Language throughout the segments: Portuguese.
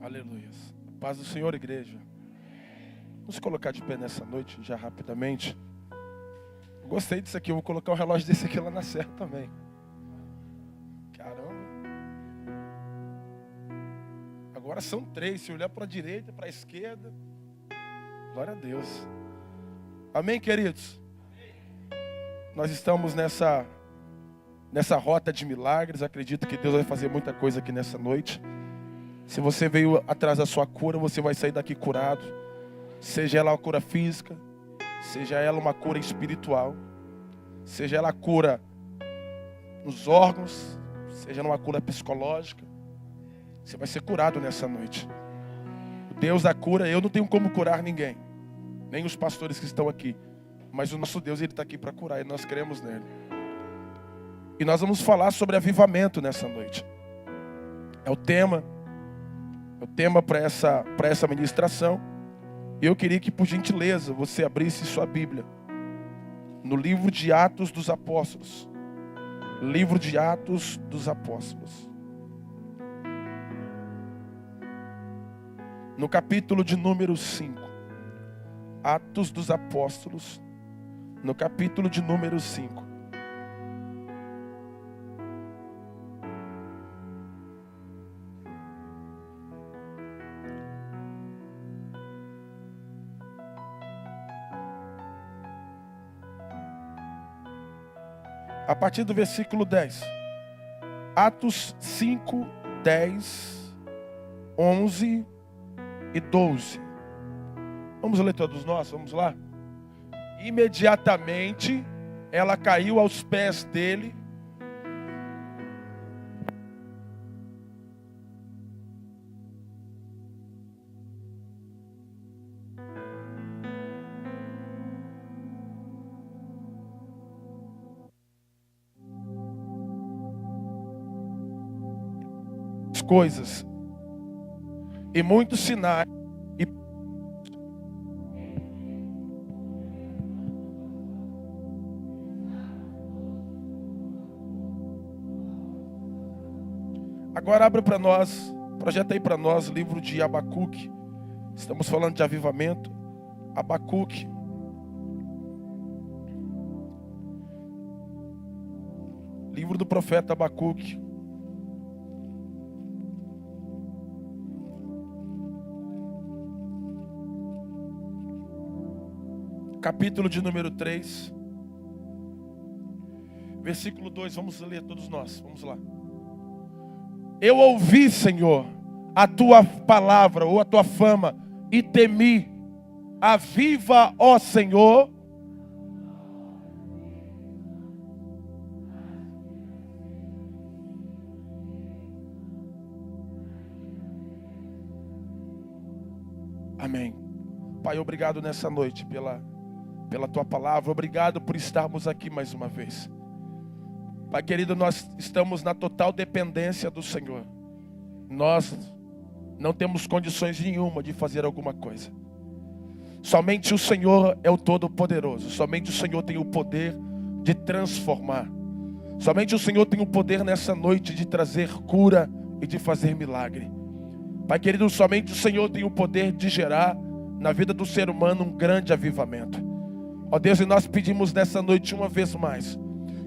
Aleluia. Paz do Senhor, igreja. Vamos colocar de pé nessa noite, já rapidamente. Gostei disso aqui, eu vou colocar um relógio desse aqui lá na serra também. Caramba. Agora são 3, se olhar para a direita, para a esquerda. Glória a Deus. Amém, queridos? Nós estamos nessa rota de milagres. Acredito que Deus vai fazer muita coisa aqui nessa noite. Se você veio atrás da sua cura, você vai sair daqui curado. Seja ela uma cura física, seja ela uma cura espiritual, seja ela cura nos órgãos, seja uma cura psicológica, você vai ser curado nessa noite. O Deus da cura, eu não tenho como curar ninguém, nem os pastores que estão aqui, mas o nosso Deus, Ele está aqui para curar e nós cremos nele. E nós vamos falar sobre avivamento nessa noite. É o tema para essa ministração. Eu queria que, por gentileza, você abrisse sua Bíblia no livro de Atos dos Apóstolos. Livro de Atos dos Apóstolos. No capítulo de número 5. Atos dos Apóstolos, no capítulo de número 5. A partir do versículo 10. Atos 5, 10, 11 e 12. Vamos ler todos nós? Vamos lá? Imediatamente ela caiu aos pés dele. Coisas e muitos sinais e agora abre para nós, projeta aí para nós o livro de Abacuque. Estamos falando de avivamento. Abacuque, livro do profeta Abacuque. Capítulo de número 3, versículo 2, vamos ler todos nós, vamos lá. Eu ouvi, Senhor, a tua palavra ou a tua fama e temi. Aviva, ó Senhor, amém. Pai, obrigado nessa noite pela tua palavra, obrigado por estarmos aqui mais uma vez. Pai querido, nós estamos na total dependência do Senhor. Nós não temos condições nenhuma de fazer alguma coisa. Somente o Senhor é o Todo-Poderoso. Somente o Senhor tem o poder de transformar. Somente o Senhor tem o poder nessa noite de trazer cura e de fazer milagre. Pai querido, somente o Senhor tem o poder de gerar na vida do ser humano um grande avivamento. Ó Deus, e nós pedimos nessa noite uma vez mais,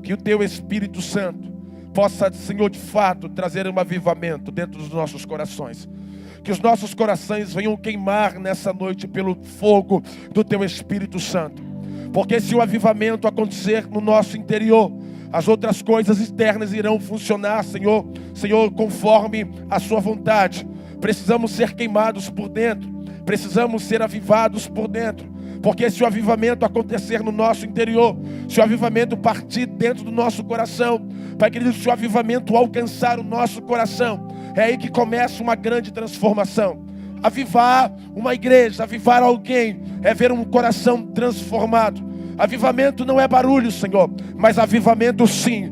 que o Teu Espírito Santo possa, Senhor, de fato, trazer um avivamento dentro dos nossos corações. Que os nossos corações venham queimar nessa noite pelo fogo do Teu Espírito Santo. Porque se o avivamento acontecer no nosso interior, as outras coisas externas irão funcionar, Senhor, conforme a Sua vontade. Precisamos ser queimados por dentro, precisamos ser avivados por dentro. Porque se o avivamento acontecer no nosso interior, se o avivamento partir dentro do nosso coração, Pai querido, se o avivamento alcançar o nosso coração, é aí que começa uma grande transformação. Avivar uma igreja, avivar alguém, é ver um coração transformado. Avivamento não é barulho, Senhor, mas avivamento sim,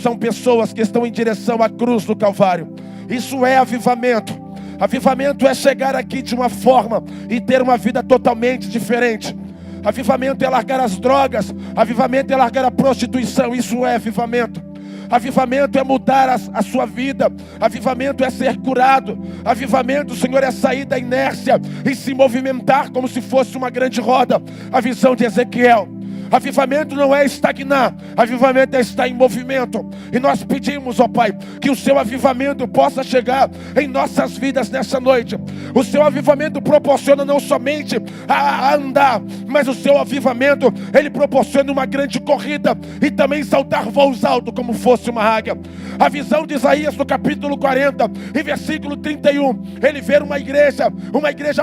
são pessoas que estão em direção à cruz do Calvário. Isso é avivamento. Avivamento é chegar aqui de uma forma e ter uma vida totalmente diferente. Avivamento é largar as drogas. Avivamento é largar a prostituição. Isso é avivamento. Avivamento é mudar a sua vida. Avivamento é ser curado. Avivamento, Senhor, é sair da inércia e se movimentar como se fosse uma grande roda. A visão de Ezequiel. Avivamento não é estagnar, avivamento é estar em movimento. E nós pedimos, ó Pai, que o seu avivamento possa chegar em nossas vidas nessa noite. O seu avivamento proporciona não somente a andar, mas o seu avivamento, ele proporciona uma grande corrida e também saltar voos altos como fosse uma águia. A visão de Isaías no capítulo 40 e versículo 31, ele vê uma igreja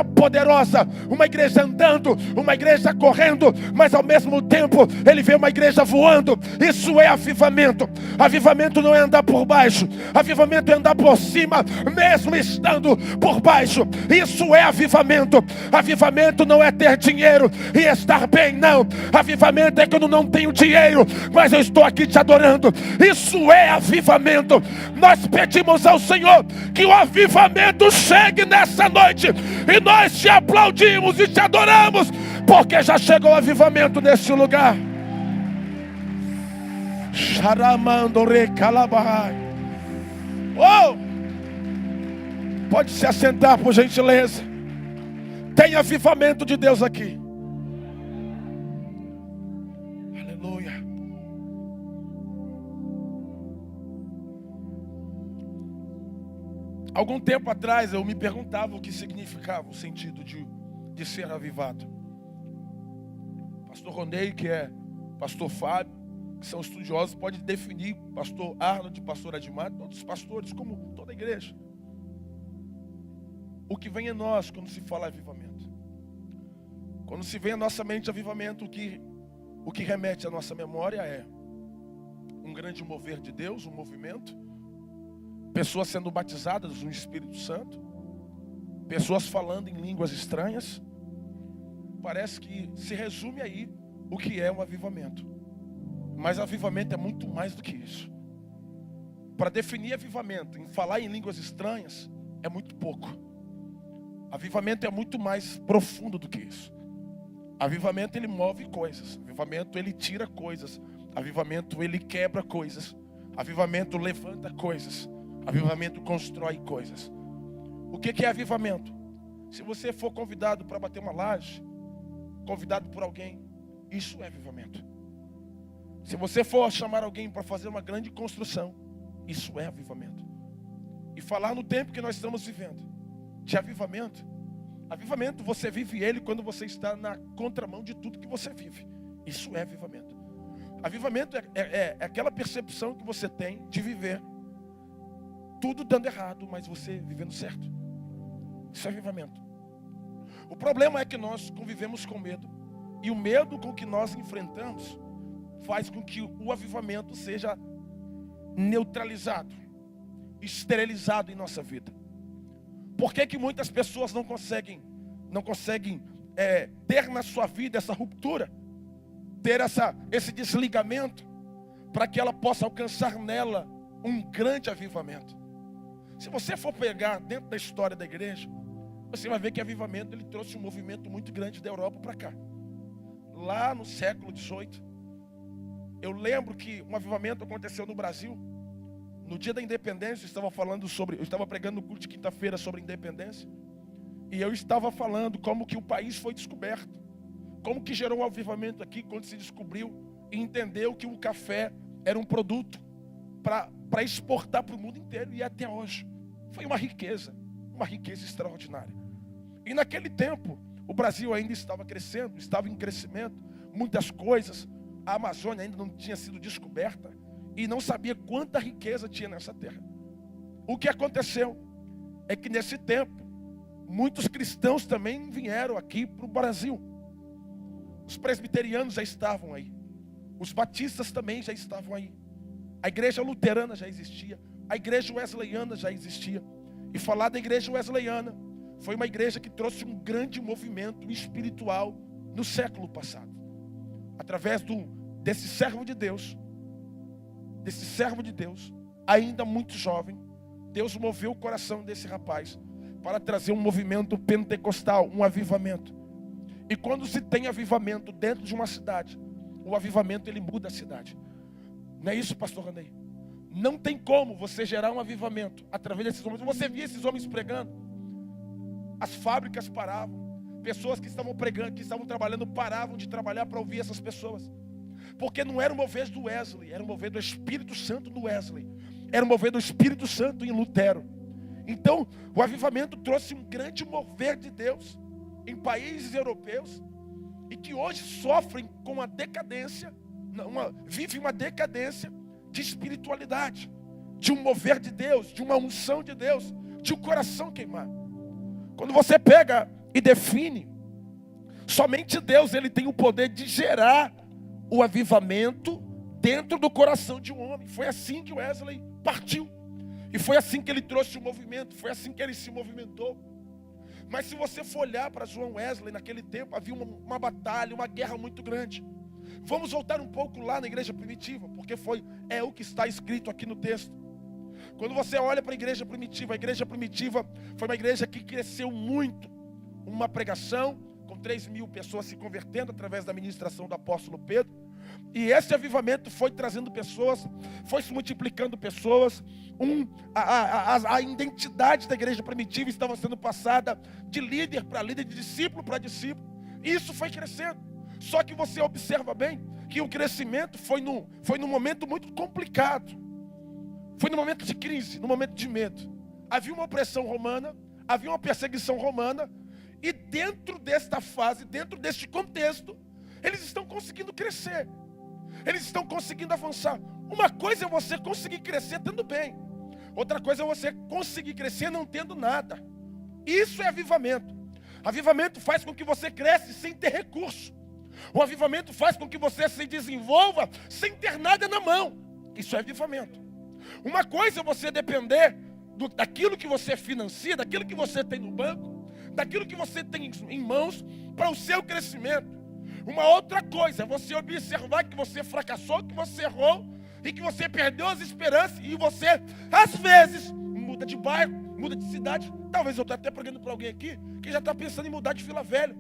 poderosa, uma igreja andando, uma igreja correndo, mas ao mesmo tempo ele vê uma igreja voando. Isso é avivamento. Avivamento não é andar por baixo, avivamento é andar por cima, mesmo estando por baixo. Isso é avivamento. Avivamento não é ter dinheiro e estar bem, não. Avivamento é quando não tenho dinheiro, mas eu estou aqui te adorando. Isso é avivamento. Nós pedimos ao Senhor que o avivamento chegue nessa noite, e nós te aplaudimos e te adoramos, porque já chegou o avivamento nesse lugar. Oh! Pode se assentar, por gentileza. Tem avivamento de Deus aqui. Aleluia. Algum tempo atrás eu me perguntava o que significava o sentido de ser avivado. Pastor Ronei, que é pastor Fábio, que são estudiosos, pode definir, pastor Arnold, pastor Admar, todos os pastores, como toda a igreja. O que vem em nós quando se fala avivamento? Quando se vem à nossa mente avivamento, o que remete à nossa memória é um grande mover de Deus, um movimento, pessoas sendo batizadas no Espírito Santo, pessoas falando em línguas estranhas. Parece que se resume aí o que é um avivamento. Mas avivamento é muito mais do que isso. Para definir avivamento, em falar em línguas estranhas, é muito pouco. Avivamento é muito mais profundo do que isso. Avivamento, ele move coisas. Avivamento, ele tira coisas. Avivamento, ele quebra coisas. Avivamento, levanta coisas. Avivamento, constrói coisas. O que é avivamento? Se você for convidado para bater uma laje, convidado por alguém, isso é avivamento. Se você for chamar alguém para fazer uma grande construção, isso é avivamento. E falar no tempo que nós estamos vivendo de avivamento, avivamento você vive ele quando você está na contramão de tudo que você vive. Isso é avivamento. Avivamento é aquela percepção que você tem de viver tudo dando errado, mas você vivendo certo. Isso é avivamento. O problema é que nós convivemos com medo, e o medo com que nós enfrentamos faz com que o avivamento seja neutralizado, esterilizado em nossa vida. Por que muitas pessoas não conseguem ter na sua vida essa ruptura, ter esse desligamento, para que ela possa alcançar nela um grande avivamento? Se você for pegar dentro da história da igreja, você vai ver que o avivamento ele trouxe um movimento muito grande da Europa para cá. Lá no século XVIII, eu lembro que um avivamento aconteceu no Brasil. No dia da independência, eu estava pregando no culto de quinta-feira sobre independência. E eu estava falando como que o país foi descoberto. Como que gerou um avivamento aqui quando se descobriu e entendeu que o café era um produto para exportar para o mundo inteiro, e até hoje. Foi uma riqueza extraordinária. E naquele tempo, o Brasil ainda estava crescendo, estava em crescimento, muitas coisas. A Amazônia ainda não tinha sido descoberta e não sabia quanta riqueza tinha nessa terra. O que aconteceu é que nesse tempo, muitos cristãos também vieram aqui para o Brasil. Os presbiterianos já estavam aí. Os batistas também já estavam aí. A igreja luterana já existia. A igreja wesleyana já existia. E falar da igreja wesleyana foi uma igreja que trouxe um grande movimento espiritual no século passado. Através desse servo de Deus, ainda muito jovem, Deus moveu o coração desse rapaz para trazer um movimento pentecostal, um avivamento. E quando se tem avivamento dentro de uma cidade, o avivamento ele muda a cidade. Não é isso, pastor Randei? Não tem como você gerar um avivamento através desses homens. Você via esses homens pregando, as fábricas paravam, pessoas que estavam pregando, que estavam trabalhando, paravam de trabalhar para ouvir essas pessoas. Porque não era o mover do Wesley, era o mover do Espírito Santo do Wesley, era o mover do Espírito Santo em Lutero. Então, o avivamento trouxe um grande mover de Deus em países europeus e que hoje sofrem com a decadência, vivem uma decadência de espiritualidade, de um mover de Deus, de uma unção de Deus, de um coração queimado. Quando você pega e define, somente Deus ele tem o poder de gerar o avivamento dentro do coração de um homem. Foi assim que Wesley partiu. E foi assim que ele trouxe o movimento, foi assim que ele se movimentou. Mas se você for olhar para João Wesley, naquele tempo havia uma batalha, uma guerra muito grande. Vamos voltar um pouco lá na igreja primitiva, porque é o que está escrito aqui no texto. Quando você olha para a igreja primitiva foi uma igreja que cresceu muito. Uma pregação com 3.000 pessoas se convertendo através da ministração do apóstolo Pedro. E esse avivamento foi trazendo pessoas, foi se multiplicando pessoas. A identidade da igreja primitiva estava sendo passada de líder para líder, de discípulo para discípulo. E isso foi crescendo. Só que você observa bem que o crescimento foi num momento muito complicado. Foi num momento de crise, num momento de medo. Havia uma opressão romana, havia uma perseguição romana. E dentro desta fase, dentro deste contexto, eles estão conseguindo crescer. Eles estão conseguindo avançar. Uma coisa é você conseguir crescer tendo bem. Outra coisa é você conseguir crescer não tendo nada. Isso é avivamento. Avivamento faz com que você cresça sem ter recurso. O avivamento faz com que você se desenvolva sem ter nada na mão. Isso é avivamento. Uma coisa é você depender daquilo que você financia, daquilo que você tem no banco, daquilo que você tem em mãos para o seu crescimento. Uma outra coisa é você observar que você fracassou, que você errou e que você perdeu as esperanças e você, às vezes, muda de bairro, muda de cidade. Talvez eu estou até pregando para alguém aqui que já está pensando em mudar de Vila Velha,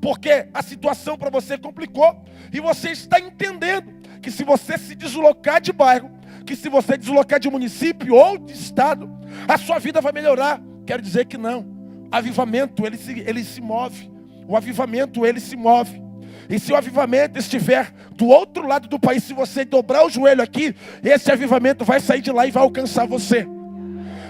porque a situação para você complicou e você está entendendo que se você se deslocar de bairro, que se você deslocar de município ou de estado, a sua vida vai melhorar. Quero dizer que não. Avivamento, ele se move. O avivamento, ele se move. E se o avivamento estiver do outro lado do país, se você dobrar o joelho aqui, esse avivamento vai sair de lá e vai alcançar você.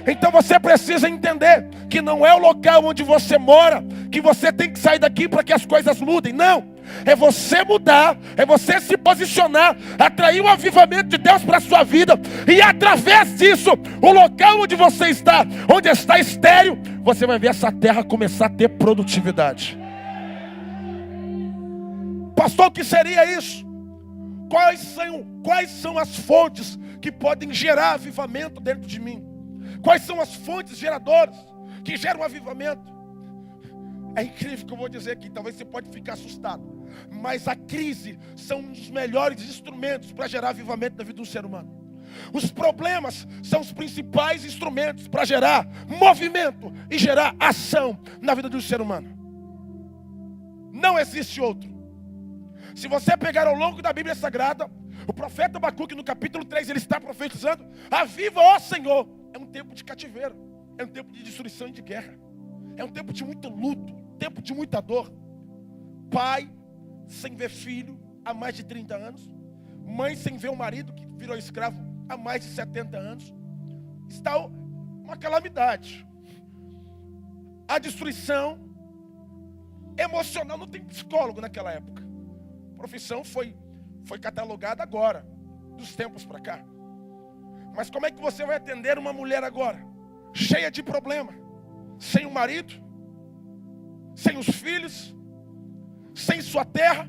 Então você precisa entender que não é o local onde você mora que você tem que sair daqui para que as coisas mudem. Não, é você mudar, é você se posicionar, atrair o avivamento de Deus para a sua vida. E através disso, o local onde você está, onde está estéril, você vai ver essa terra começar a ter produtividade. Pastor, o que seria isso? Quais são as fontes que podem gerar avivamento dentro de mim? Quais são as fontes geradoras que geram avivamento? É incrível que eu vou dizer aqui, talvez você pode ficar assustado, mas a crise são um dos melhores instrumentos para gerar avivamento na vida do ser humano. Os problemas são os principais instrumentos para gerar movimento e gerar ação na vida do ser humano. Não existe outro. Se você pegar ao longo da Bíblia Sagrada, o profeta Abacuque no capítulo 3, ele está profetizando: aviva, ó Senhor. É um tempo de cativeiro, é um tempo de destruição e de guerra, é um tempo de muito luto, tempo de muita dor. Pai sem ver filho há mais de 30 anos, mãe sem ver o marido que virou escravo há mais de 70 anos. Está uma calamidade. A destruição emocional, não tem psicólogo naquela época. A profissão foi catalogada agora, dos tempos para cá. Mas como é que você vai atender uma mulher agora, cheia de problema, sem o marido, sem os filhos, sem sua terra,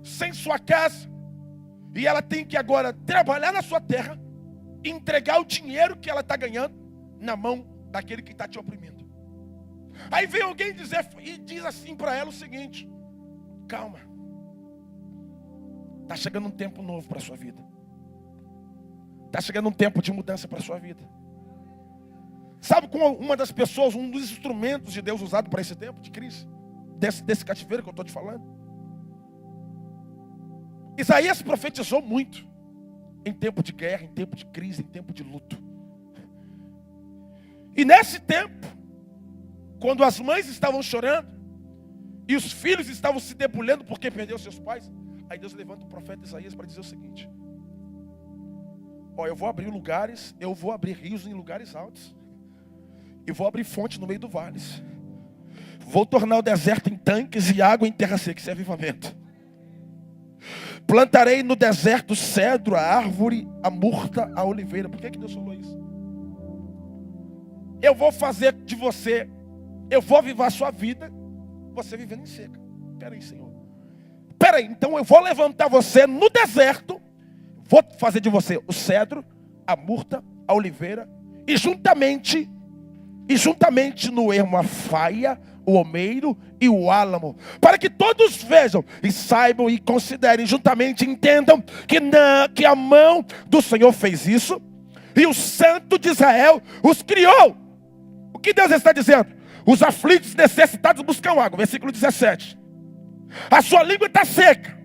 sem sua casa, e ela tem que agora trabalhar na sua terra e entregar o dinheiro que ela está ganhando na mão daquele que está te oprimindo. Aí vem alguém diz assim para ela o seguinte: calma, está chegando um tempo novo para a sua vida. Está chegando um tempo de mudança para a sua vida. Sabe como uma das pessoas, um dos instrumentos de Deus usado para esse tempo de crise, desse cativeiro que eu estou te falando? Isaías profetizou muito. em tempo de guerra, em tempo de crise, em tempo de luto. E nesse tempo, quando as mães estavam chorando e os filhos estavam se debulhando porque perderam seus pais, aí Deus levanta o profeta Isaías para dizer o seguinte: ó, eu vou abrir lugares, eu vou abrir rios em lugares altos, e vou abrir fonte no meio do vales. Vou tornar o deserto em tanques e água em terra seca. Isso é avivamento. Plantarei no deserto cedro, a árvore, a murta, a oliveira. Por que Deus falou isso? Eu vou fazer de você, eu vou avivar a sua vida, você vivendo em seca. Espera aí, Senhor. Espera aí, então eu vou levantar você no deserto, vou fazer de você o cedro, a murta, a oliveira, e juntamente no ermo a faia, o almeiro e o álamo, para que todos vejam e saibam e considerem juntamente, entendam que a mão do Senhor fez isso, e o Santo de Israel os criou. O que Deus está dizendo? Os aflitos necessitados buscam água. Versículo 17. A sua língua está seca.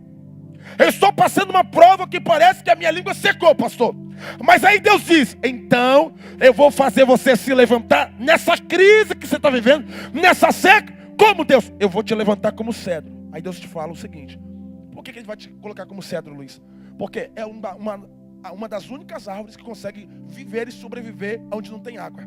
Eu estou passando uma prova que parece que a minha língua secou, pastor. Mas aí Deus diz: então eu vou fazer você se levantar nessa crise que você está vivendo, nessa seca. Como Deus? Eu vou te levantar como cedro. Aí Deus te fala o seguinte: por que Ele vai te colocar como cedro, Luiz? Porque é uma das únicas árvores que consegue viver e sobreviver onde não tem água.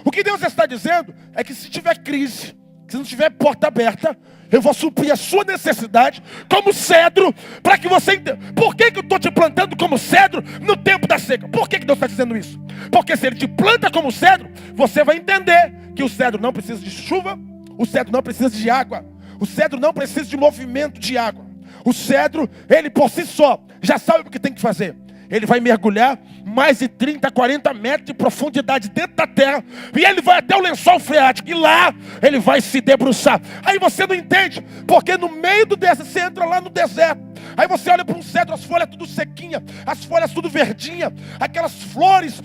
O que Deus está dizendo é que se tiver crise, se não tiver porta aberta, eu vou suprir a sua necessidade como cedro, para que você entenda. Por que eu estou te plantando como cedro no tempo da seca? Por que Deus está dizendo isso? Porque se Ele te planta como cedro, você vai entender que o cedro não precisa de chuva, o cedro não precisa de água, o cedro não precisa de movimento de água. O cedro, ele por si só, já sabe o que tem que fazer. Ele vai mergulhar mais de 30, 40 metros de profundidade dentro da terra, e ele vai até o lençol freático, e lá ele vai se debruçar. Aí você não entende, porque no meio do deserto, você entra lá no deserto, aí você olha para um cedro, as folhas tudo sequinha, as folhas tudo verdinha, aquelas flores,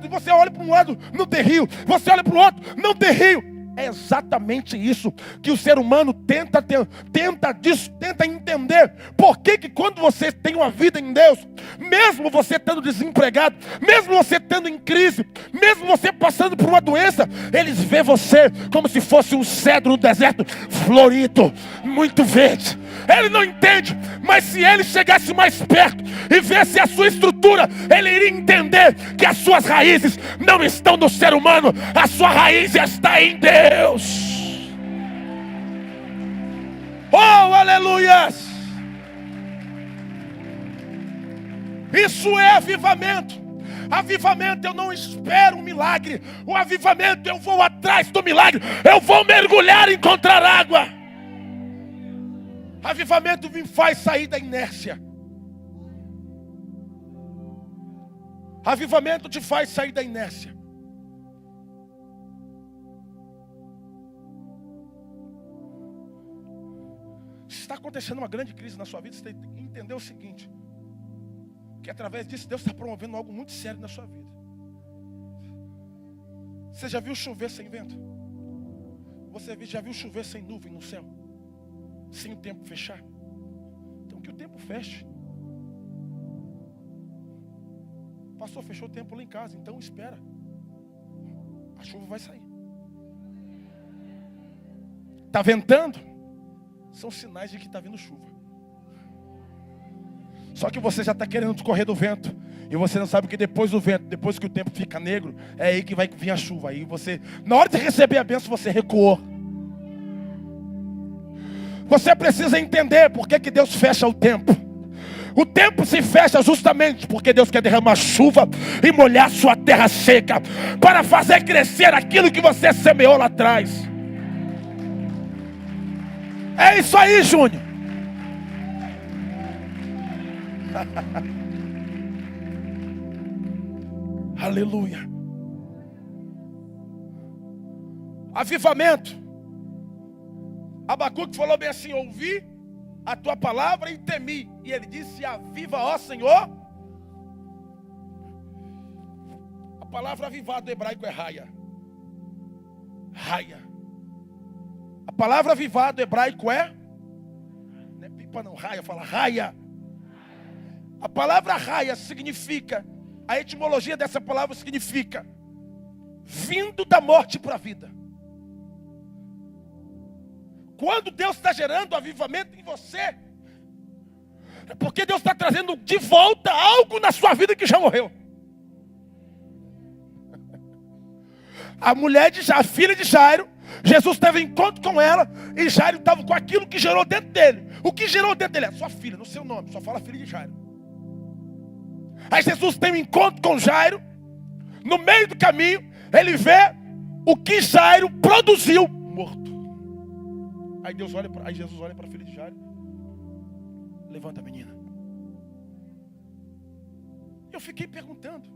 você olha para um lado, não tem rio, você olha para o outro, não tem rio. É exatamente isso que o ser humano tenta entender. Por que quando você tem uma vida em Deus, mesmo você estando desempregado, mesmo você estando em crise, mesmo você passando por uma doença, eles veem você como se fosse um cedro no deserto, florido, muito verde. Ele não entende, mas se ele chegasse mais perto e visse a sua estrutura, ele iria entender que as suas raízes não estão no ser humano, a sua raiz está em Deus. Oh, aleluias! Isso é avivamento. Avivamento, eu não espero um milagre. O avivamento, eu vou atrás do milagre. Eu vou mergulhar e encontrar água. Avivamento me faz sair da inércia. Avivamento te faz sair da inércia. Se está acontecendo uma grande crise na sua vida, você tem que entender o seguinte: que através disso Deus está promovendo algo muito sério na sua vida. Você já viu chover sem vento? Você já viu chover sem nuvem no céu? Sem o tempo fechar? Então que o tempo feche. Pastor, fechou o tempo lá em casa, então espera. A chuva vai sair. Está ventando? São sinais de que está vindo chuva. Só que você já está querendo correr do vento, e você não sabe que depois do vento, depois que o tempo fica negro, é aí que vai vir a chuva. Aí você, na hora de receber a bênção, você recuou. Você precisa entender por que Deus fecha o tempo. O tempo se fecha justamente porque Deus quer derramar chuva e molhar sua terra seca, para fazer crescer aquilo que você semeou lá atrás. É isso aí, Júnior. Aleluia. Avivamento. Abacuque falou bem assim: ouvi a tua palavra e temi. E ele disse: aviva, ó Senhor. A palavra avivar do hebraico é raia. Raia. A palavra avivar do hebraico é, não é pipa não, raia, fala raia. A palavra raia significa, a etimologia dessa palavra significa vindo da morte para a vida. Quando Deus está gerando avivamento em você, é porque Deus está trazendo de volta algo na sua vida que já morreu. A mulher a filha de Jairo, Jesus teve encontro com ela e Jairo estava com aquilo que gerou dentro dele. O que gerou dentro dele é sua filha, no seu nome, só fala filha de Jairo. Aí Jesus tem um encontro com Jairo. No meio do caminho, ele vê o que Jairo produziu morto. Aí Jesus olha para a filha de Jairo. Levanta a menina. Eu fiquei perguntando.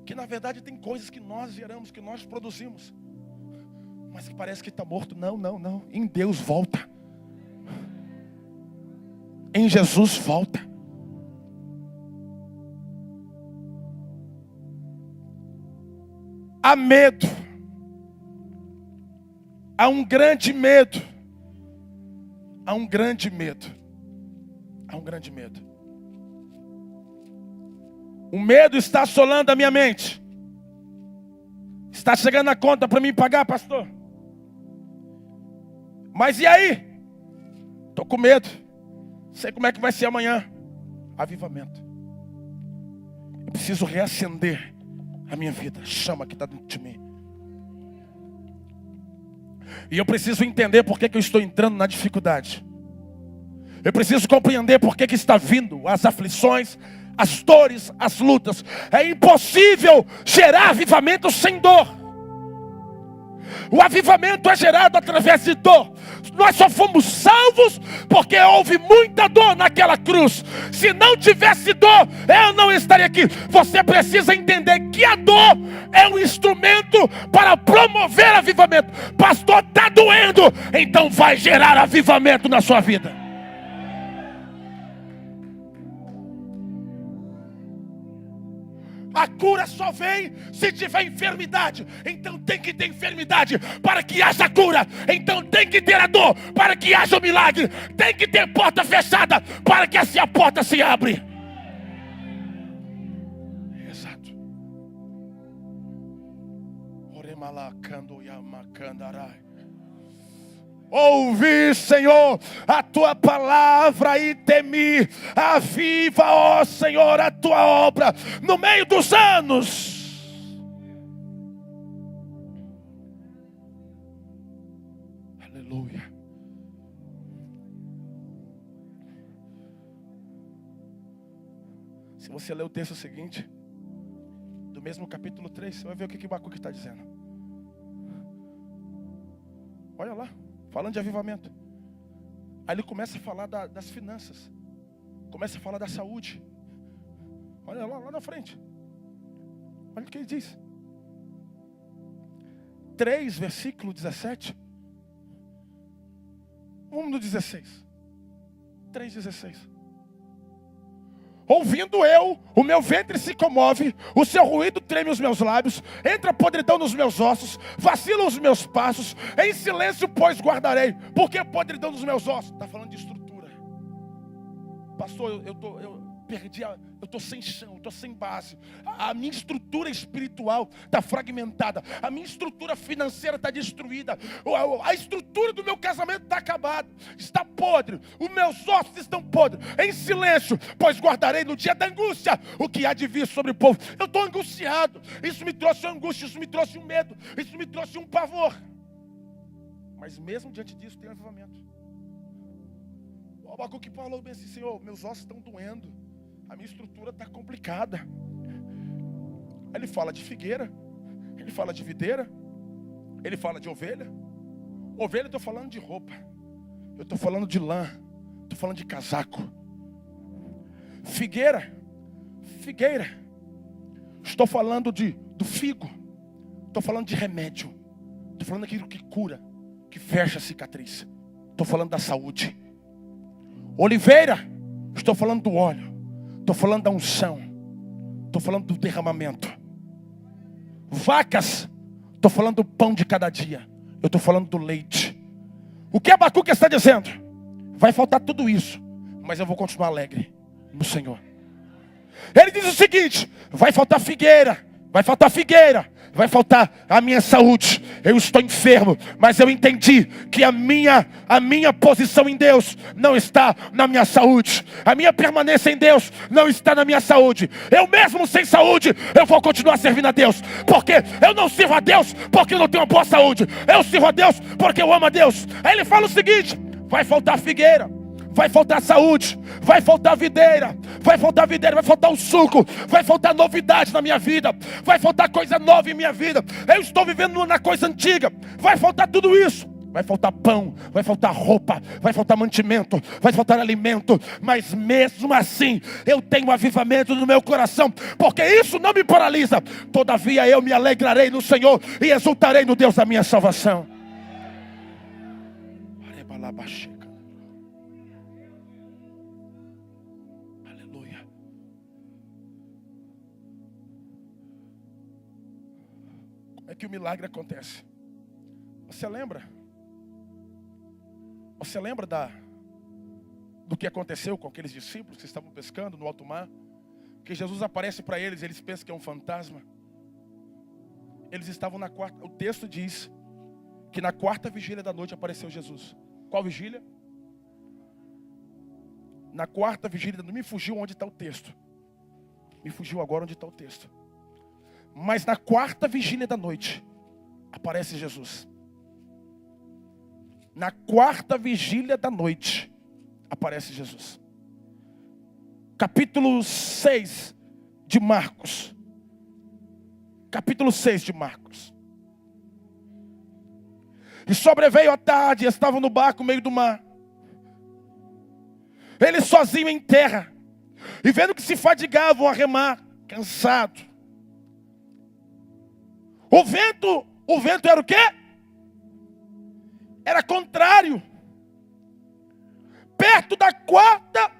Que na verdade tem coisas que nós geramos, que nós produzimos. Mas que parece que está morto. Não. Em Deus volta. Em Jesus volta. Há medo. Há um grande medo. Há um grande medo. Há um grande medo. O medo está assolando a minha mente. Está chegando a conta para mim pagar, pastor. Mas e aí? Estou com medo. Sei como é que vai ser amanhã. Avivamento. Eu preciso reacender a minha vida. A chama que está dentro de mim. E eu preciso entender por que eu estou entrando na dificuldade. Eu preciso compreender por que está vindo as aflições, as dores, as lutas. É impossível gerar avivamento sem dor. O avivamento é gerado através de dor. Nós só fomos salvos porque houve muita dor naquela cruz. Se não tivesse dor, eu não estaria aqui. Você precisa entender que a dor é um instrumento para promover avivamento. Pastor, está doendo, então vai gerar avivamento na sua vida. A cura só vem se tiver enfermidade. Então tem que ter enfermidade para que haja cura. Então tem que ter a dor para que haja o milagre. Tem que ter porta fechada para que assim a porta se abre. Exato. Ouvi, Senhor, a tua palavra e temi. Aviva, ó Senhor, a tua obra no meio dos anos. Aleluia. Se você ler o texto seguinte, do mesmo capítulo 3, você vai ver o que Abacuque está dizendo. Olha lá. Falando de avivamento. Aí ele começa a falar das finanças. Começa a falar da saúde. Olha lá na frente. Olha o que ele diz. 3, versículo 17. Vamos no 16. 3,16. Ouvindo eu, o meu ventre se comove, o seu ruído treme os meus lábios, entra podridão nos meus ossos, vacilam os meus passos, em silêncio pois guardarei. Por que podridão nos meus ossos? Está falando de estrutura. Pastor, eu estou sem chão, eu estou sem base. A minha estrutura espiritual está fragmentada. A minha estrutura financeira está destruída. A estrutura do meu casamento está acabada. Está podre. Os meus ossos estão podres. Em silêncio, pois guardarei no dia da angústia o que há de vir sobre o povo. Eu estou angustiado. Isso me trouxe uma angústia, isso me trouxe um medo, isso me trouxe um pavor. Mas mesmo diante disso tem avivamento. O Abacuque falou bem assim: Senhor, meus ossos estão doendo. A minha estrutura está complicada. Aí ele fala de figueira, ele fala de videira, ele fala de ovelha. Ovelha, eu estou falando de roupa, eu estou falando de lã, estou falando de casaco. Figueira, estou falando do figo, estou falando de remédio, estou falando daquilo que cura, que fecha a cicatriz. Estou falando da saúde. Oliveira, estou falando do óleo. Estou falando da unção. Estou falando do derramamento. Vacas, estou falando do pão de cada dia. Eu estou falando do leite. O que Abacuque está dizendo? Vai faltar tudo isso, mas eu vou continuar alegre. no Senhor. Ele diz o seguinte: vai faltar figueira, vai faltar figueira, vai faltar a minha saúde. Eu estou enfermo, mas eu entendi que a minha posição em Deus não está na minha saúde. A minha permanência em Deus não está na minha saúde. Eu mesmo sem saúde, eu vou continuar servindo a Deus. Porque eu não sirvo a Deus porque eu não tenho uma boa saúde. Eu sirvo a Deus porque eu amo a Deus. Aí ele fala o seguinte: vai faltar figueira, vai faltar saúde, vai faltar videira, vai faltar o suco, vai faltar novidade na minha vida, vai faltar coisa nova em minha vida. Eu estou vivendo na coisa antiga, vai faltar tudo isso. Vai faltar pão, vai faltar roupa, vai faltar mantimento, vai faltar alimento. Mas mesmo assim, eu tenho um avivamento no meu coração, porque isso não me paralisa. Todavia eu me alegrarei no Senhor e exultarei no Deus da minha salvação. É que o milagre acontece. Você lembra do que aconteceu com aqueles discípulos que estavam pescando no alto mar? Que Jesus aparece para eles, eles pensam que é um fantasma. Eles estavam na quarta. O texto diz que na quarta vigília da noite apareceu Jesus. Qual vigília? Na quarta vigília da noite. Me fugiu onde está o texto. Me fugiu agora onde está o texto. Mas na quarta vigília da noite aparece Jesus. Na quarta vigília da noite aparece Jesus. Capítulo 6 de Marcos. Capítulo 6 de Marcos. E sobreveio a tarde, estavam no barco no meio do mar. Ele sozinho em terra. E vendo que se fadigavam a remar, cansado. O vento era o quê? Era contrário. Perto da quarta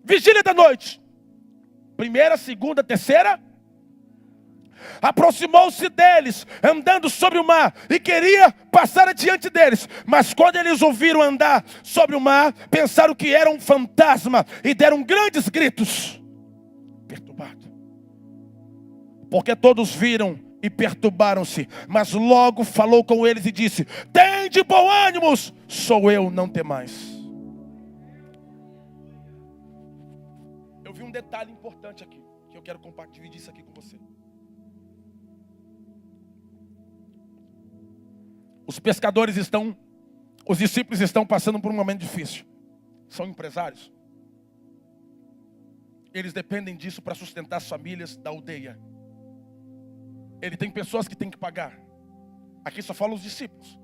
vigília da noite. Primeira, segunda, terceira. Aproximou-se deles, andando sobre o mar, e queria passar adiante deles. Mas quando eles ouviram andar sobre o mar, pensaram que era um fantasma, e deram grandes gritos. Perturbado. Porque todos viram e perturbaram-se, mas logo falou com eles e disse: tende bom ânimo, sou eu, não temais. Eu vi um detalhe importante aqui, que eu quero dividir isso aqui com você. Os discípulos estão passando por um momento difícil. São empresários. Eles dependem disso para sustentar as famílias da aldeia. Ele tem pessoas que tem que pagar. Aqui só falam os discípulos.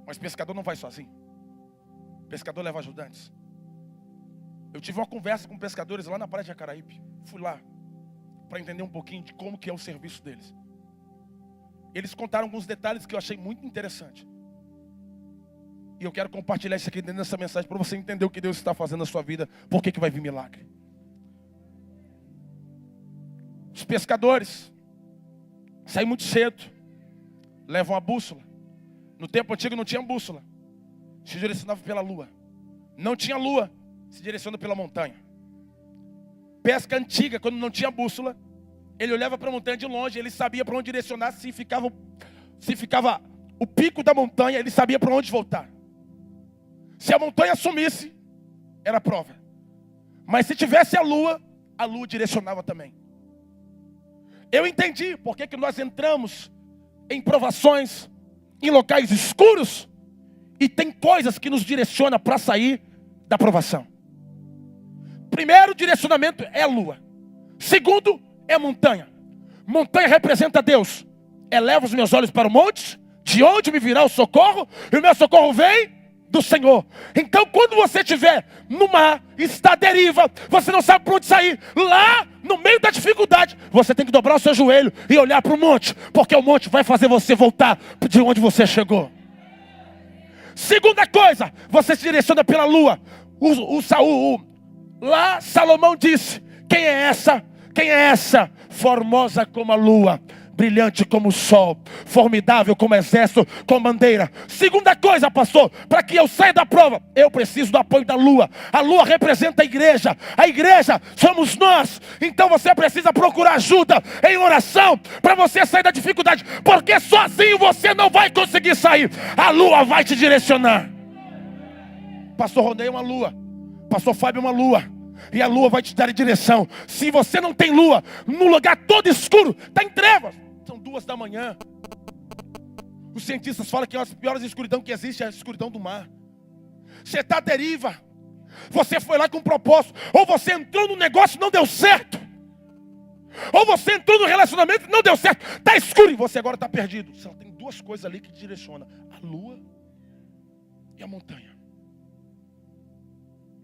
Mas pescador não vai sozinho. Pescador leva ajudantes. Eu tive uma conversa com pescadores lá na praia de Jacaraípe. Fui lá para entender um pouquinho de como que é o serviço deles. Eles contaram alguns detalhes que eu achei muito interessante. E eu quero compartilhar isso aqui dentro dessa mensagem para você entender o que Deus está fazendo na sua vida. Por que vai vir milagre? Os pescadores saem muito cedo, levam a bússola. No tempo antigo não tinha bússola, se direcionava pela lua. Não tinha lua, se direciona pela montanha. Pesca antiga, quando não tinha bússola, ele olhava para a montanha de longe, ele sabia para onde direcionar. Se ficava o pico da montanha, ele sabia para onde voltar. Se a montanha sumisse, era prova. Mas se tivesse a lua direcionava também. Eu entendi por que nós entramos em provações, em locais escuros, e tem coisas que nos direcionam para sair da provação. Primeiro direcionamento é a lua. Segundo é a montanha. Montanha representa Deus. Eleva os meus olhos para o monte, de onde me virá o socorro, e o meu socorro vem do Senhor. Então quando você estiver no mar, está à deriva, você não sabe por onde sair, lá no meio da dificuldade, você tem que dobrar o seu joelho e olhar para o monte, porque o monte vai fazer você voltar de onde você chegou. Segunda coisa, você se direciona pela lua. Lá Salomão disse: quem é essa? Quem é essa? Formosa como a lua, brilhante como o sol, formidável como exército, com bandeira. Segunda coisa, pastor, para que eu saia da prova, eu preciso do apoio da lua. A lua representa a igreja somos nós. Então você precisa procurar ajuda em oração, para você sair da dificuldade, porque sozinho você não vai conseguir sair. A lua vai te direcionar. Pastor Ronei é uma lua, pastor Fábio é uma lua, e a lua vai te dar direção. Se você não tem lua, num lugar todo escuro, está em trevas. São 2 da manhã. Os cientistas falam que a pior escuridão que existe é a escuridão do mar. Você está à deriva. Você foi lá com um propósito. Ou você entrou no negócio e não deu certo. Ou você entrou no relacionamento e não deu certo. Está escuro e você agora está perdido. Só tem 2 coisas ali que te direcionam: a lua e a montanha.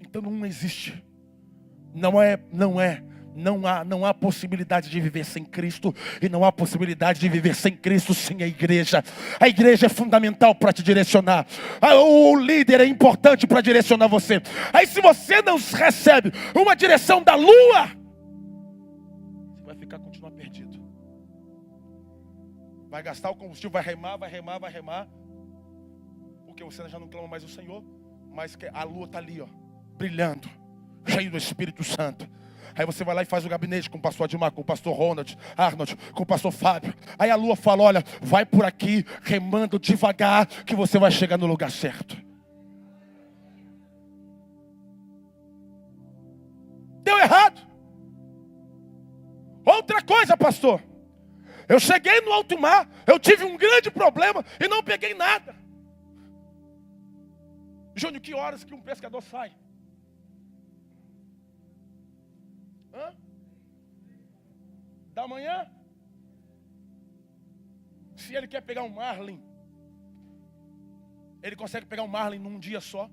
Então não existe. Não há possibilidade de viver sem Cristo. E não há possibilidade de viver sem Cristo sem a igreja. A igreja é fundamental para te direcionar. O líder é importante para direcionar você. Aí se você não recebe uma direção da lua, você vai continuar perdido. Vai gastar o combustível, vai remar. Porque você já não clama mais o Senhor. Mas a lua está ali, ó, brilhando, cheio do Espírito Santo. Aí você vai lá e faz o gabinete com o pastor Admar, com o pastor Arnold, com o pastor Fábio. Aí a lua fala: olha, vai por aqui, remando devagar, que você vai chegar no lugar certo. Deu errado. Outra coisa, pastor, eu cheguei no alto mar, eu tive um grande problema e não peguei nada. Júnior, que horas que um pescador sai? Da manhã? Se ele quer pegar um marlin, ele consegue pegar um marlin num dia só?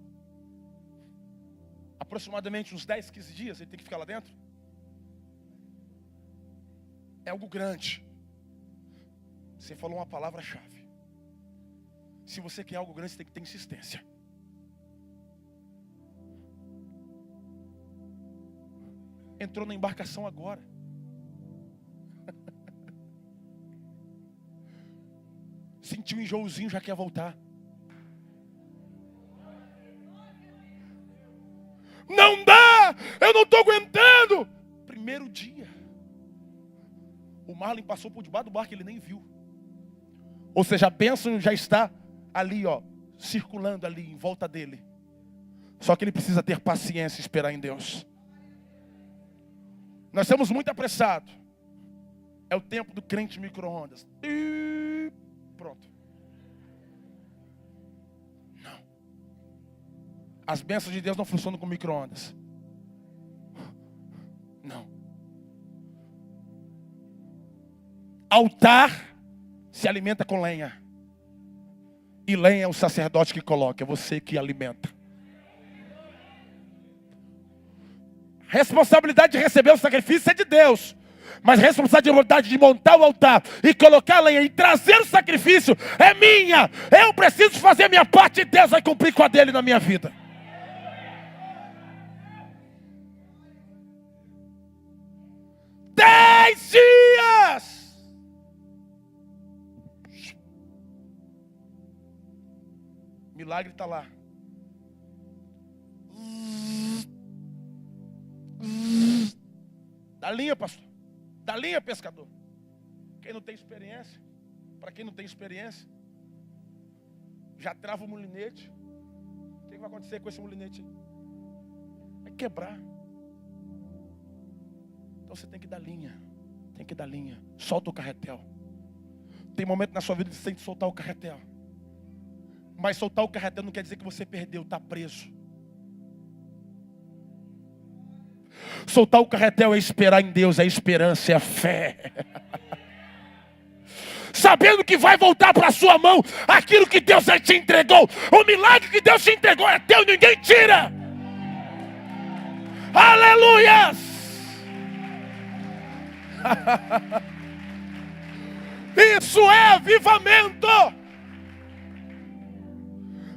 Aproximadamente uns 10, 15 dias ele tem que ficar lá dentro? É algo grande. Você falou uma palavra-chave. Se você quer algo grande, você tem que ter insistência. Entrou na embarcação agora. Sentiu um enjoozinho, já quer voltar. Não dá! Eu não estou aguentando! Primeiro dia. O marlin passou por debaixo do barco, ele nem viu. Ou seja, a bênção já está ali, ó, circulando ali em volta dele. Só que ele precisa ter paciência e esperar em Deus. Nós estamos muito apressados. É o tempo do crente micro-ondas. E pronto. Não. As bênçãos de Deus não funcionam com micro-ondas. Não. Altar se alimenta com lenha. E lenha é o sacerdote que coloca, é você que alimenta. Responsabilidade de receber o sacrifício é de Deus. Mas a responsabilidade de montar o altar e colocar a lenha e trazer o sacrifício é minha. Eu preciso fazer a minha parte e Deus vai cumprir com a dele na minha vida. Dez dias. Milagre está lá. Dá linha, pastor. Dá linha, pescador. Quem não tem experiência, para quem não tem experiência, já trava o molinete. O que vai acontecer com esse molinete? Vai quebrar. Então você tem que dar linha. Tem que dar linha. Solta o carretel. Tem momento na sua vida que você tem que soltar o carretel. Mas soltar o carretel não quer dizer que você perdeu, está preso. Soltar o carretel é esperar em Deus, é a esperança, é a fé. Sabendo que vai voltar para a sua mão aquilo que Deus já te entregou. O milagre que Deus te entregou é teu, ninguém tira. Aleluias! Isso é avivamento.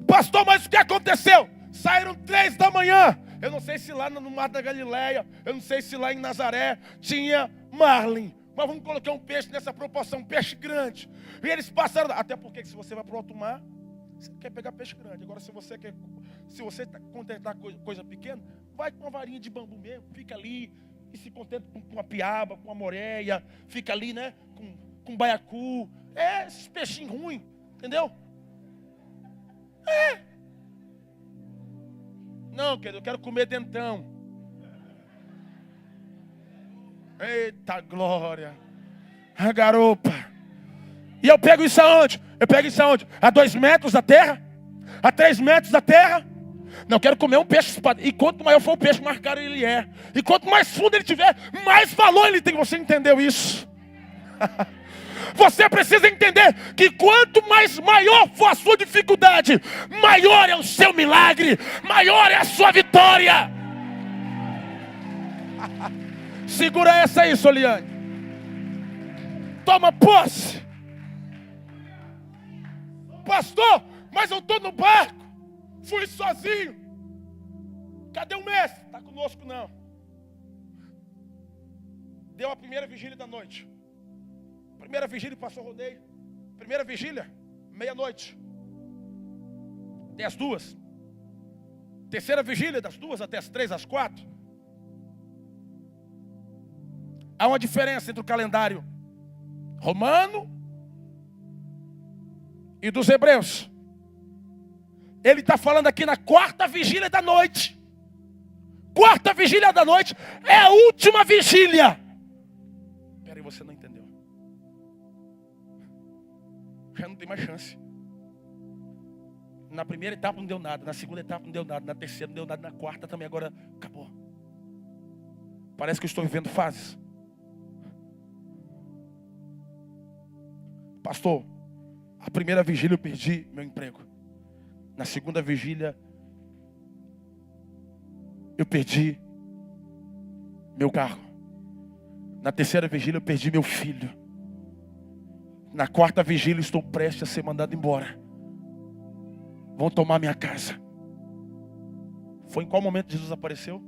Pastor, mas o que aconteceu? Saíram 3 da manhã. Eu não sei se lá no Mar da Galileia, eu não sei se lá em Nazaré tinha marlin, Mas vamos colocar um peixe nessa proporção, um peixe grande. E eles passaram, até porque se você vai para o alto mar, você quer pegar peixe grande. Agora se você contentar coisa pequena, vai com uma varinha de bambu mesmo, fica ali e se contenta com uma piaba, com uma moreia, fica ali, né, com baiacu. Esses peixinhos ruins, entendeu? Não, querido, eu quero comer dentão. Eita glória. A garopa. E eu pego isso aonde? A 2 metros da terra? A 3 metros da terra? Não, eu quero comer um peixe espada. E quanto maior for o peixe, mais caro ele é. E quanto mais fundo ele tiver, mais valor ele tem. Você entendeu isso? Você precisa entender que quanto maior for a sua dificuldade, maior é o seu milagre, maior é a sua vitória. Segura essa aí, Soliane. Toma posse. Pastor, mas eu estou no barco. Fui sozinho. Cadê o mestre? Está conosco não. Deu a primeira vigília da noite. Primeira vigília passou rodeio. Primeira vigília, meia-noite. Até as 2. Terceira vigília, das 2 até as 3, às 4. Há uma diferença entre o calendário romano e dos hebreus. Ele está falando aqui na 4ª vigília da noite. 4ª vigília da noite é a última vigília. Peraí, você não entendeu. Já não tem mais chance. Na primeira etapa não deu nada, na segunda etapa não deu nada, na terceira não deu nada, na quarta também agora acabou. Parece que eu estou vivendo fases. Pastor, a primeira vigília eu perdi meu emprego. Na segunda vigília eu perdi meu carro. Na terceira vigília eu perdi meu filho. Na 4ª vigília estou prestes a ser mandado embora. Vão tomar minha casa. Foi em qual momento Jesus apareceu?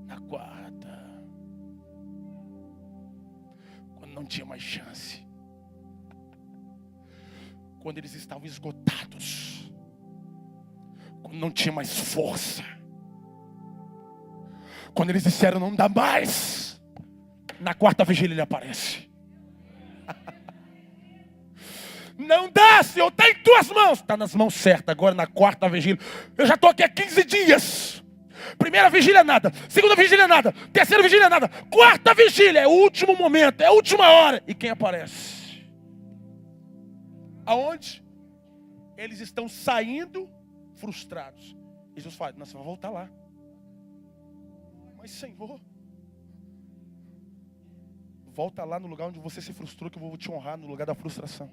Na 4ª. Quando não tinha mais chance. Quando eles estavam esgotados. Quando não tinha mais força. Quando eles disseram não dá mais. Na 4ª vigília ele aparece. Não dá, Senhor, está em tuas mãos. Está nas mãos certas, agora na 4ª vigília. Eu já estou aqui há 15 dias. Primeira vigília nada, segunda vigília nada, terceira vigília nada, 4ª vigília, é o último momento, é a última hora. E quem aparece? Aonde? Eles estão saindo frustrados. Jesus fala, não, você vai voltar lá. Mas Senhor, volta lá no lugar onde você se frustrou, que eu vou te honrar no lugar da frustração.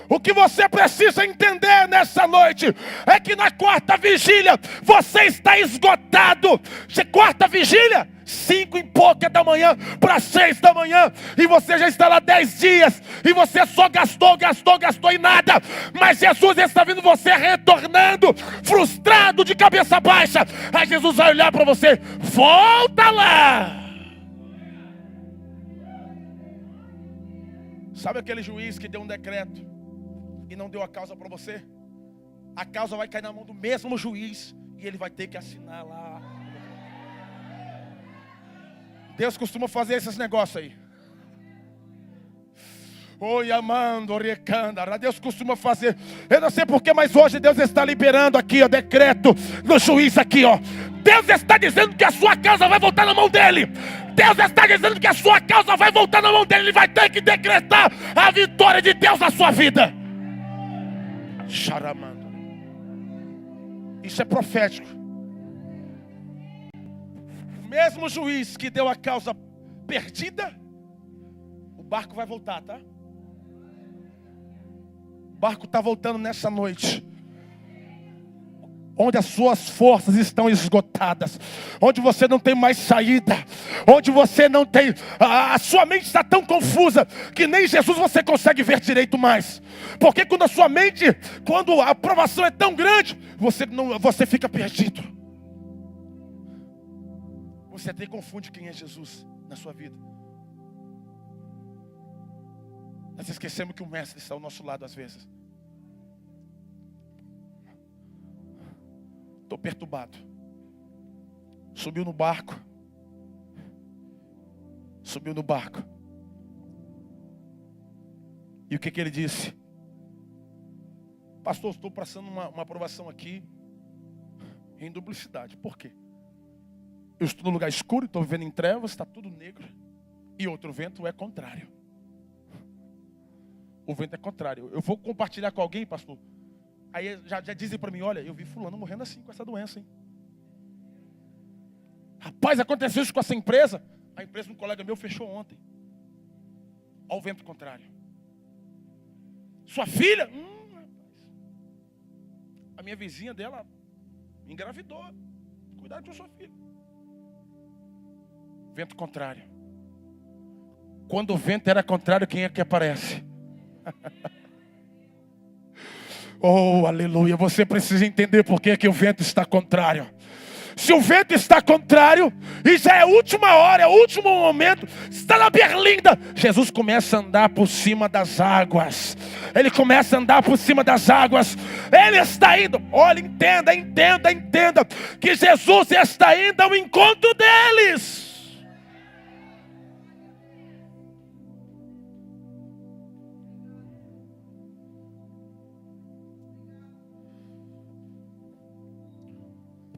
O que você precisa entender nessa noite é que na 4ª vigília você está esgotado. 4ª vigília, 5 e pouca da manhã para 6 da manhã, e você já está lá 10 dias, e você só gastou e nada. Mas Jesus está vendo você retornando, frustrado, de cabeça baixa. Aí Jesus vai olhar para você, volta lá. Sabe aquele juiz que deu um decreto e não deu a causa para você? A causa vai cair na mão do mesmo juiz e ele vai ter que assinar lá. Deus costuma fazer esses negócios aí. Oi, amando, recanda. Deus costuma fazer. Eu não sei porquê, mas hoje Deus está liberando aqui, ó, decreto do juiz aqui, ó. Deus está dizendo que a sua causa vai voltar na mão dele. Deus está dizendo que a sua causa vai voltar na mão dele. Ele vai ter que decretar a vitória de Deus na sua vida. Charamando. Isso é profético. O mesmo juiz que deu a causa perdida, o barco vai voltar, tá? O barco está voltando nessa noite. onde as suas forças estão esgotadas, onde você não tem mais saída, onde você não tem, a sua mente está tão confusa que nem Jesus você consegue ver direito mais. Porque quando a sua mente, quando a aprovação é tão grande, você fica perdido. Você até confunde quem é Jesus na sua vida. Nós esquecemos que o mestre está ao nosso lado às vezes. Estou perturbado. Subiu no barco. E o que ele disse? Pastor, estou passando uma aprovação aqui em duplicidade. Por quê? Eu estou no lugar escuro, estou vivendo em trevas, está tudo negro. E outro vento é contrário. O vento é contrário. Eu vou compartilhar com alguém, pastor. Aí já dizem para mim, olha, eu vi fulano morrendo assim com essa doença, hein? Rapaz, aconteceu isso com essa empresa. A empresa de um colega meu fechou ontem. Olha o vento contrário. Sua filha? Rapaz. A minha vizinha dela engravidou. Cuidado com a sua filha. Vento contrário. Quando o vento era contrário, quem é que aparece? Oh, aleluia. Você precisa entender por que o vento está contrário. Se o vento está contrário, e já é a última hora, é o último momento, está na berlinda, Jesus começa a andar por cima das águas. Ele começa a andar por cima das águas. Ele está indo, olha, entenda, que Jesus está indo ao encontro deles.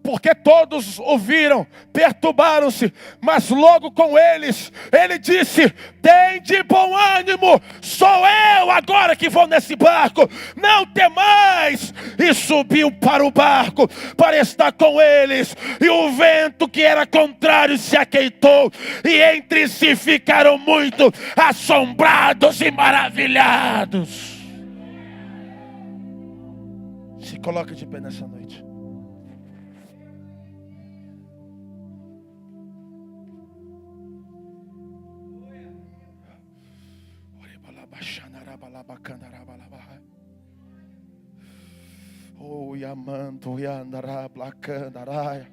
Porque todos ouviram, perturbaram-se, mas logo com eles, ele disse: tem de bom ânimo, sou eu agora que vou nesse barco, não temais. E subiu para o barco, para estar com eles, e o vento que era contrário se aquietou, e entre si ficaram muito assombrados e maravilhados. Se coloca de pé nessa noite. Oh, Yamanto, Yandará, Blacandaraia.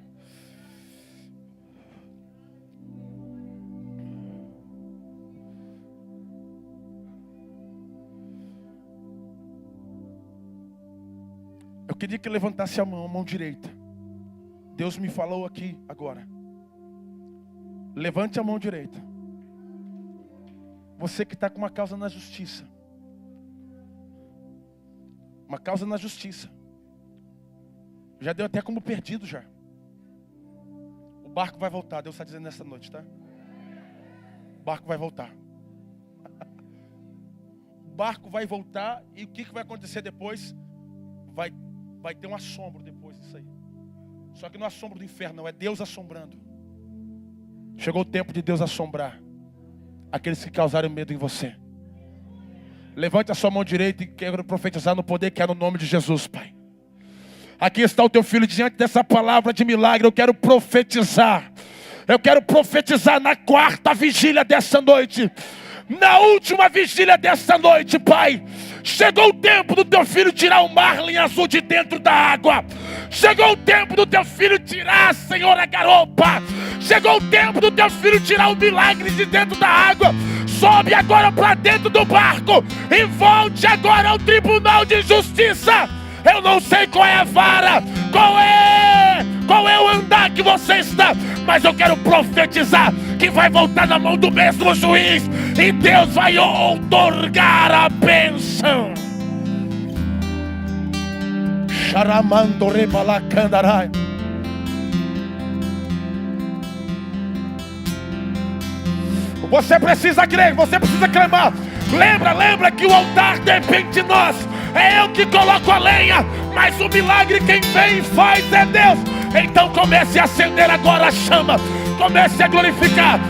Eu queria que levantasse a mão direita. Deus me falou aqui agora. Levante a mão direita. Você que está com uma causa na justiça. Uma causa na justiça. Já deu até como perdido já. O barco vai voltar. Deus está dizendo nessa noite, tá? O barco vai voltar. O barco vai voltar. E o que vai acontecer depois? Vai ter um assombro depois disso aí. Só que não é assombro do inferno, não. É Deus assombrando. Chegou o tempo de Deus assombrar aqueles que causaram medo em você. Levante a sua mão direita e quero profetizar no poder que é no nome de Jesus, Pai. Aqui está o teu filho diante dessa palavra de milagre. Eu quero profetizar. Eu quero profetizar na quarta vigília dessa noite. Na última vigília dessa noite, Pai. Chegou o tempo do teu filho tirar o marlin azul de dentro da água. Chegou o tempo do teu filho tirar, Senhor, a garopa. Chegou o tempo do teu filho tirar o milagre de dentro da água. Sobe agora para dentro do barco e volte agora ao tribunal de justiça. Eu não sei qual é a vara, qual é o andar que você está, mas eu quero profetizar que vai voltar na mão do mesmo juiz e Deus vai outorgar a bênção. Charamando rebalacandarai. Você precisa crer, você precisa clamar. Lembra que o altar depende de nós. É eu que coloco a lenha, mas o milagre quem vem e faz é Deus. Então comece a acender agora a chama. Comece a glorificar.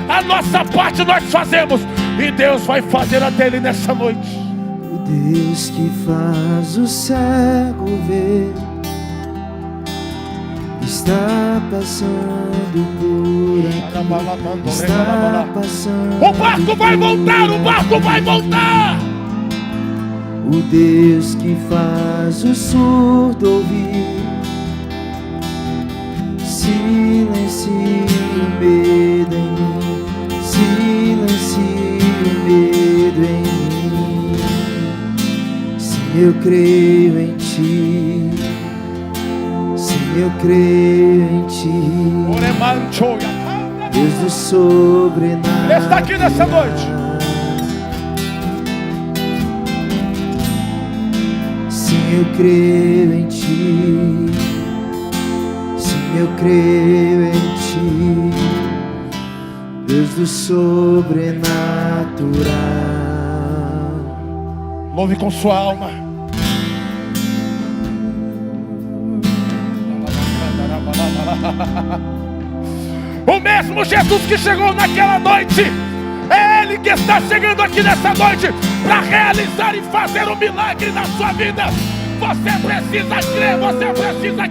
A nossa parte nós fazemos e Deus vai fazer a dele nessa noite. Deus que faz o cego ver está passando por aqui, está passando. O barco vai voltar, o barco vai voltar. O Deus que faz o surdo ouvir, silencia o medo em mim, silencia o medo em mim. Sim, eu creio em ti, sim, eu creio em ti, Deus do sobrenatural. Ele está aqui nessa noite. Sim, eu creio em ti, sim, eu creio em ti, Deus do sobrenatural. Louve com sua alma. O mesmo Jesus que chegou naquela noite, é Ele que está chegando aqui nessa noite para realizar e fazer um milagre na sua vida. Você precisa crer, você precisa